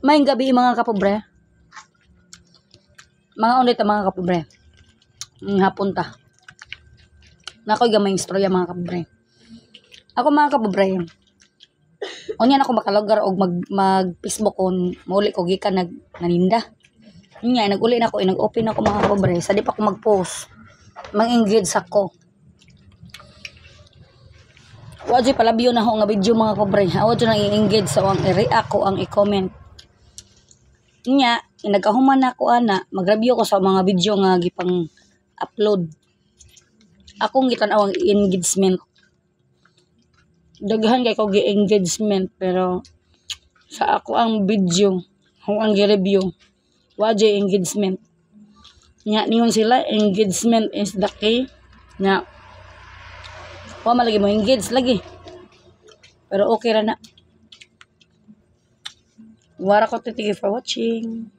Mayang gabi mga kapobre. Mga ulit mga kapobre. Hapon ta. Nakoy gamay istorya mga kapobre. Ako mga kapobre. Unya na ako makalogar og mag-Facebook kon mauli ko gikan naninda. Unya nag-uli na ako, nag-open ako mga kapobre. Sa di pa ako mag-post. Mang-engage ako. Wa jud palabyo na ako nga video mga kapobre. Wa jud nang i-engage sa ang i-react ko, ang i-comment. Nya, nagahuman na ako ana, mag-review ko sa mga video nga gipang upload. Akong gitan-aw ang engagement. Daghan kay ko gi-engagement pero sa ako ang video, kung ang gi-review, wa jay engagement. Nya niyon sila engagement is the key. Nya wa malagi mo engage lagi. Pero okay ra na. Wara ko, thank you for watching.